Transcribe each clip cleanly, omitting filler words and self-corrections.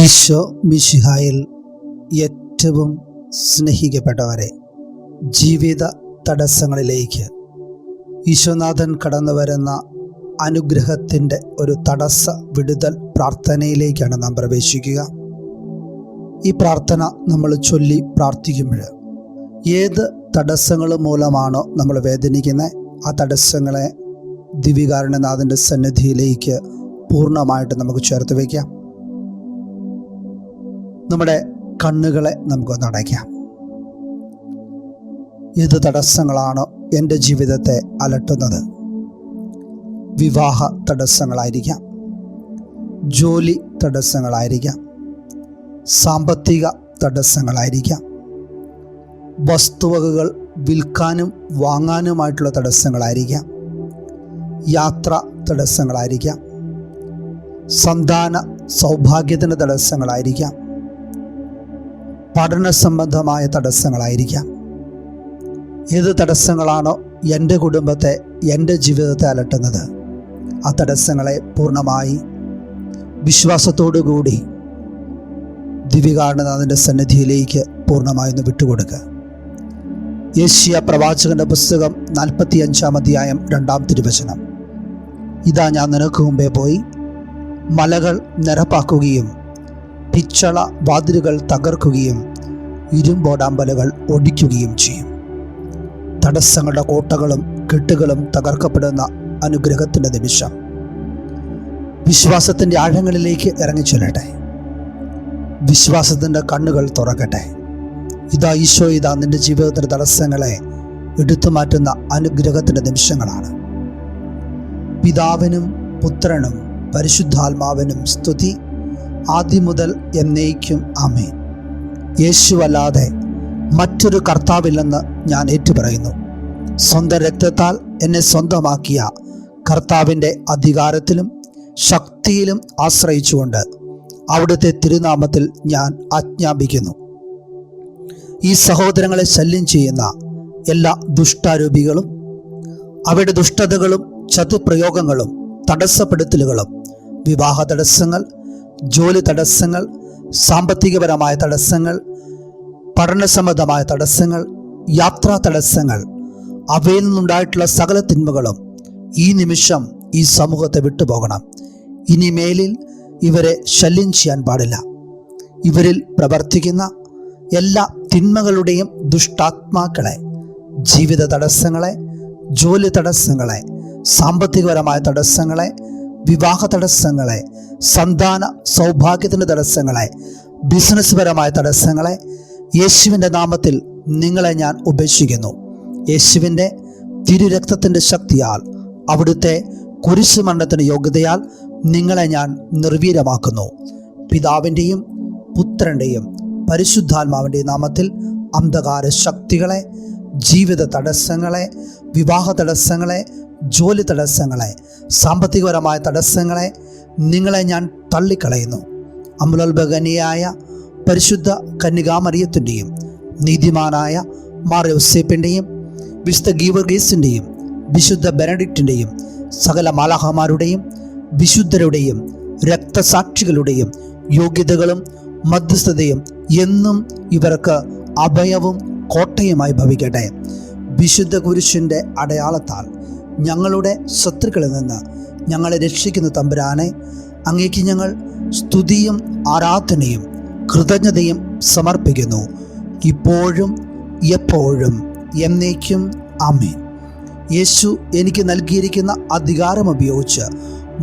ഈശോ മിശിഹായിൽ ഏറ്റവും സ്നേഹിക്കപ്പെട്ടവരെ, ജീവിത തടസ്സങ്ങളിലേക്ക് ഈശോനാഥൻ കടന്നു വരുന്ന അനുഗ്രഹത്തിൻ്റെ ഒരു തടസ്സ വിടുതൽ പ്രാർത്ഥനയിലേക്കാണ് നാം പ്രവേശിക്കുക. ഈ പ്രാർത്ഥന നമ്മൾ ചൊല്ലി പ്രാർത്ഥിക്കുമ്പോൾ ഏത് തടസ്സങ്ങൾ മൂലമാണോ നമ്മൾ വേദനിക്കുന്നത്, ആ തടസ്സങ്ങളെ ദിവ്യകാരുണ്യനാഥൻ്റെ സന്നിധിയിലേക്ക് പൂർണ്ണമായിട്ട് നമുക്ക് ചേർത്ത് വയ്ക്കാം. നമ്മുടെ കണ്ണുകളെ നമുക്കൊന്ന് അടയ്ക്കാം. ഏത് തടസ്സങ്ങളാണോ എൻ്റെ ജീവിതത്തെ അലട്ടുന്നത്? വിവാഹ തടസ്സങ്ങളായിരിക്കാം, ജോലി തടസ്സങ്ങളായിരിക്കാം, സാമ്പത്തിക തടസ്സങ്ങളായിരിക്കാം, വസ്തുവകകൾ വിൽക്കാനും വാങ്ങാനുമായിട്ടുള്ള തടസ്സങ്ങളായിരിക്കാം, യാത്ര തടസ്സങ്ങളായിരിക്കാം, സന്താന സൗഭാഗ്യത്തിൻ്റെ തടസ്സങ്ങളായിരിക്കാം, പഠന സംബന്ധമായ തടസ്സങ്ങളായിരിക്കാം. ഏത് തടസ്സങ്ങളാണോ എൻ്റെ കുടുംബത്തെ, എൻ്റെ ജീവിതത്തെ അലട്ടുന്നത്, ആ തടസ്സങ്ങളെ പൂർണ്ണമായി വിശ്വാസത്തോടു കൂടി ദിവ്യകാരുണ്യനാഥൻ്റെ സന്നിധിയിലേക്ക് പൂർണ്ണമായി ഒന്ന് വിട്ടുകൊടുക്കുക. യെശയ്യാ പ്രവാചകന്റെ പുസ്തകം 45-ാം അധ്യായം 2-ാം തിരുവചനം: ഇതാ ഞാൻ നിനക്ക് മുമ്പേ പോയി മലകൾ നിരപ്പാക്കുകയും പിച്ചള വാതിലുകൾ തകർക്കുകയും ഇരുമ്പോടാമ്പലുകൾ ഒടിക്കുകയും ചെയ്യും. തടസ്സങ്ങളുടെ കോട്ടകളും കെട്ടുകളും തകർക്കപ്പെടുന്ന അനുഗ്രഹത്തിൻ്റെ നിമിഷം വിശ്വാസത്തിൻ്റെ ആഴങ്ങളിലേക്ക് ഇറങ്ങിച്ചൊല്ലട്ടെ. വിശ്വാസത്തിൻ്റെ കണ്ണുകൾ തുറക്കട്ടെ. ഇതാ ഈശോ, ഇതാ നിന്റെ ജീവിതത്തിൻ്റെ തടസ്സങ്ങളെ എടുത്തു മാറ്റുന്ന അനുഗ്രഹത്തിൻ്റെ നിമിഷങ്ങളാണ്. പിതാവിനും പുത്രനും പരിശുദ്ധാത്മാവിനും സ്തുതി, ആദ്യം മുതൽ എന്നേക്കും ആമേൻ. യേശുവല്ലാതെ മറ്റൊരു കർത്താവില്ലെന്ന് ഞാൻ ഏറ്റുപറയുന്നു. സ്വന്തം രക്തത്താൽ എന്നെ സ്വന്തമാക്കിയ കർത്താവിൻ്റെ അധികാരത്തിലും ശക്തിയിലും ആശ്രയിച്ചുകൊണ്ട് അവിടുത്തെ തിരുനാമത്തിൽ ഞാൻ ആജ്ഞാപിക്കുന്നു. ഈ സഹോദരങ്ങളെ ശല്യം ചെയ്യുന്ന എല്ലാ ദുഷ്ടാരൂപികളും അവരുടെ ദുഷ്ടതകളും ചതുപ്രയോഗങ്ങളും തടസ്സപ്പെടുത്തലുകളും, വിവാഹ തടസ്സങ്ങൾ, ജോലി തടസ്സങ്ങൾ, സാമ്പത്തികപരമായ തടസ്സങ്ങൾ, പഠനസംബന്ധമായ തടസ്സങ്ങൾ, യാത്രാ തടസ്സങ്ങൾ, അവയിൽ നിന്നുണ്ടായിട്ടുള്ള സകല തിന്മകളും ഈ നിമിഷം ഈ സമൂഹത്തെ വിട്ടുപോകണം. ഇനി മേലിൽ ഇവരെ ശല്യം ചെയ്യാൻ പാടില്ല. ഇവരിൽ പ്രവർത്തിക്കുന്ന എല്ലാ തിന്മകളുടെയും ദുഷ്ടാത്മാക്കളെ, ജീവിത തടസ്സങ്ങളെ, ജോലി തടസ്സങ്ങളെ, സാമ്പത്തികപരമായ തടസ്സങ്ങളെ, വിവാഹ തടസ്സങ്ങളെ, സന്താന സൗഭാഗ്യത്തിൻ്റെ തടസ്സങ്ങളെ, ബിസിനസ് പരമായ തടസ്സങ്ങളെ യേശുവിൻ്റെ നാമത്തിൽ നിങ്ങളെ ഞാൻ ഉപേക്ഷിക്കുന്നു. യേശുവിൻ്റെ തിരുരക്തത്തിൻ്റെ ശക്തിയാൽ, അവിടുത്തെ കുരിശുമരണത്തിൻ്റെ യോഗ്യതയാൽ നിങ്ങളെ ഞാൻ നിർവീര്യമാക്കുന്നു. പിതാവിൻ്റെയും പുത്രൻ്റെയും പരിശുദ്ധാത്മാവിൻ്റെയും നാമത്തിൽ അന്ധകാര ശക്തികളെ, ജീവിത തടസ്സങ്ങളെ, വിവാഹ തടസ്സങ്ങളെ, ജോലി തടസ്സങ്ങളെ, സാമ്പത്തികപരമായ തടസ്സങ്ങളെ നിങ്ങളെ ഞാൻ തള്ളിക്കളയുന്നു. അമലോത്ഭകനിയായ പരിശുദ്ധ കന്യകാമറിയത്തിൻ്റെയും നീതിമാനായ മാർ യോസേപ്പിൻ്റെയും വിശുദ്ധ ഗീവർഗീസിൻ്റെയും വിശുദ്ധ ബെനഡിക്റ്റിൻ്റെയും സകല മാലാഖമാരുടെയും വിശുദ്ധരുടെയും രക്തസാക്ഷികളുടെയും യോഗ്യതകളും മധ്യസ്ഥതയും എന്നും ഇവർക്ക് അഭയവും കോട്ടയുമായി ഭവിക്കട്ടെ. വിശുദ്ധ കുരിശിൻ്റെ അടയാളത്താൽ ഞങ്ങളുടെ ശത്രുക്കളിൽ നിന്ന് ഞങ്ങളെ രക്ഷിക്കുന്ന തമ്പുരാനെ, അങ്ങേക്ക് ഞങ്ങൾ സ്തുതിയും ആരാധനയും കൃതജ്ഞതയും സമർപ്പിക്കുന്നു, ഇപ്പോഴും എപ്പോഴും എന്നേക്കും ആമേൻ. യേശു എനിക്ക് നൽകിയിരിക്കുന്ന അധികാരം ഉപയോഗിച്ച്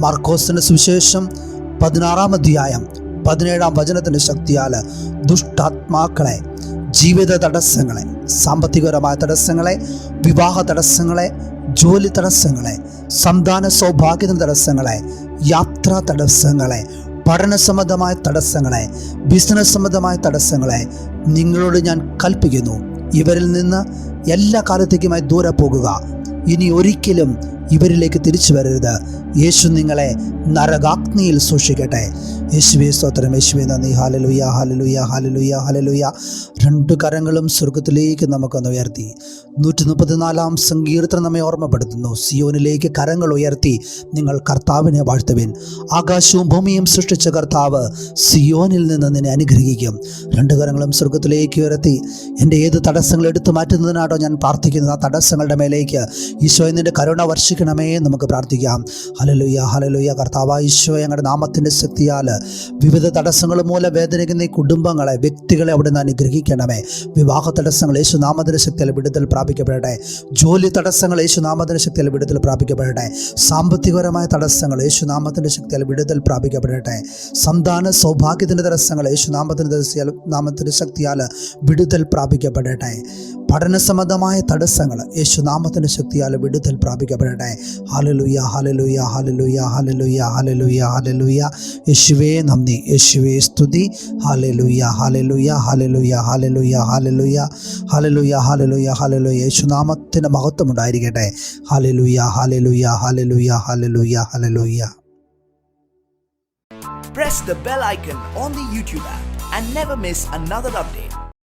മർക്കോസിൻ്റെ സുവിശേഷം 16-ാം അധ്യായം 17-ാം വചനത്തിൻ്റെ ശക്തിയാൽ ദുഷ്ടാത്മാക്കളെ, ജീവിത തടസ്സങ്ങളെ, സാമ്പത്തികപരമായ തടസ്സങ്ങളെ, വിവാഹ തടസ്സങ്ങളെ, ജോലി തടസ്സങ്ങളെ, സന്താന സൗഭാഗ്യത്തിൻ്റെ തടസ്സങ്ങളെ, യാത്രാ തടസ്സങ്ങളെ, പഠന സംബന്ധമായ തടസ്സങ്ങളെ, ബിസിനസ് സംബന്ധമായ തടസ്സങ്ങളെ നിങ്ങളോട് ഞാൻ കൽപ്പിക്കുന്നു. ഇവരിൽ നിന്ന് എല്ലാ കാലത്തേക്കുമായി ദൂരെ പോകുക. ഇനി ഒരിക്കലും ഇവരിലേക്ക് തിരിച്ചു വരരുത്. യേശു നിങ്ങളെ നരകാഗ്നിയിൽ സൂക്ഷിക്കട്ടെ. യേശുവേ സ്തോത്രം, യേശുവേ നന്ദി. ഹല്ലേലൂയ, ഹല്ലേലൂയ, ഹല്ലേലൂയ, ഹല്ലേലൂയ. രണ്ട് കരങ്ങളും സ്വർഗത്തിലേക്ക് നമുക്കൊന്ന് ഉയർത്തി 134 സങ്കീർത്തനം നമ്മെ ഓർമ്മപ്പെടുത്തുന്നു. സിയോനിലേക്ക് കരങ്ങൾ ഉയർത്തി നിങ്ങൾ കർത്താവിനെ വാഴ്ത്തുവിൻ. ആകാശവും ഭൂമിയും സൃഷ്ടിച്ച കർത്താവ് സിയോനിൽ നിന്ന് നിന്നെ അനുഗ്രഹിക്കും. രണ്ട് കരങ്ങളും സ്വർഗത്തിലേക്ക് ഉയർത്തി എൻ്റെ ഏത് തടസ്സങ്ങൾ എടുത്തു മാറ്റുന്നതിനാണോ ഞാൻ പ്രാർത്ഥിക്കുന്നത്, ആ തടസ്സങ്ങളുടെ മേലേക്ക് ഈശോയെ നിൻ്റെ കരുണ വർഷിക്കണമേ നമുക്ക് പ്രാർത്ഥിക്കാം. Hallelujah, hallelujah. കർത്താവായ ഈശോ, ഞങ്ങളുടെ നാമത്തിൻ്റെ ശക്തിയാൽ വിവിധ തടസ്സങ്ങൾ മൂലം വേദനിക്കുന്ന ഈ കുടുംബങ്ങളെ, വ്യക്തികളെ അവിടുന്ന് അനുഗ്രഹിക്കണമേ. വിവാഹ തടസ്സങ്ങൾ യേശുനാമത്തിൻ്റെ ശക്തിയാൽ വിടുതൽ പ്രാപിക്കപ്പെടട്ടെ. ജോലി തടസ്സങ്ങൾ യേശുനാമത്തിൻ്റെ ശക്തിയാൽ വിടുതൽ പ്രാപിക്കപ്പെടട്ടെ. സാമ്പത്തികപരമായ തടസ്സങ്ങൾ യേശുനാമത്തിൻ്റെ ശക്തിയാൽ വിടുതൽ പ്രാപിക്കപ്പെടട്ടെ. സന്താന സൗഭാഗ്യത്തിൻ്റെ തടസ്സങ്ങൾ യേശുനാമത്തിൻ്റെ ശക്തിയാൽ വിടുതൽ പ്രാപിക്കപ്പെടട്ടെ. പഠന സംബന്ധമായ തടസ്സങ്ങൾ യേശുനാമത്തിൻ്റെ ശക്തിയാൽ വിടുതൽ പ്രാപിക്കപ്പെടട്ടെ. ഹല്ലേലൂയ, ഹല്ലേലൂയ, ഹല്ലേലൂയ, ഹല്ലേലൂയ, ഹല്ലേലൂയ, ഹല്ലേലൂയ. യേശുവേ നന്ദി, യേശുവേ സ്തുതി. ഹല്ലേലൂയ, ഹല്ലേലൂയ, ഹല്ലേലൂയ, ഹല്ലേലൂയ, ഹല്ലേലൂയ, ഹല്ലേലൂയ, ഹല്ലേലൂയ, ഹല്ലേലൂയ. യേശുനാമത്തിന് മഹത്വം ഉണ്ടായിരിക്കട്ടെ. ഹല്ലേലൂയ, ഹല്ലേലൂയ, ഹല്ലേലൂയ, ഹല്ലേലൂയ, ഹല്ലേലൂയ. Press the bell icon on the YouTube app and never miss another update.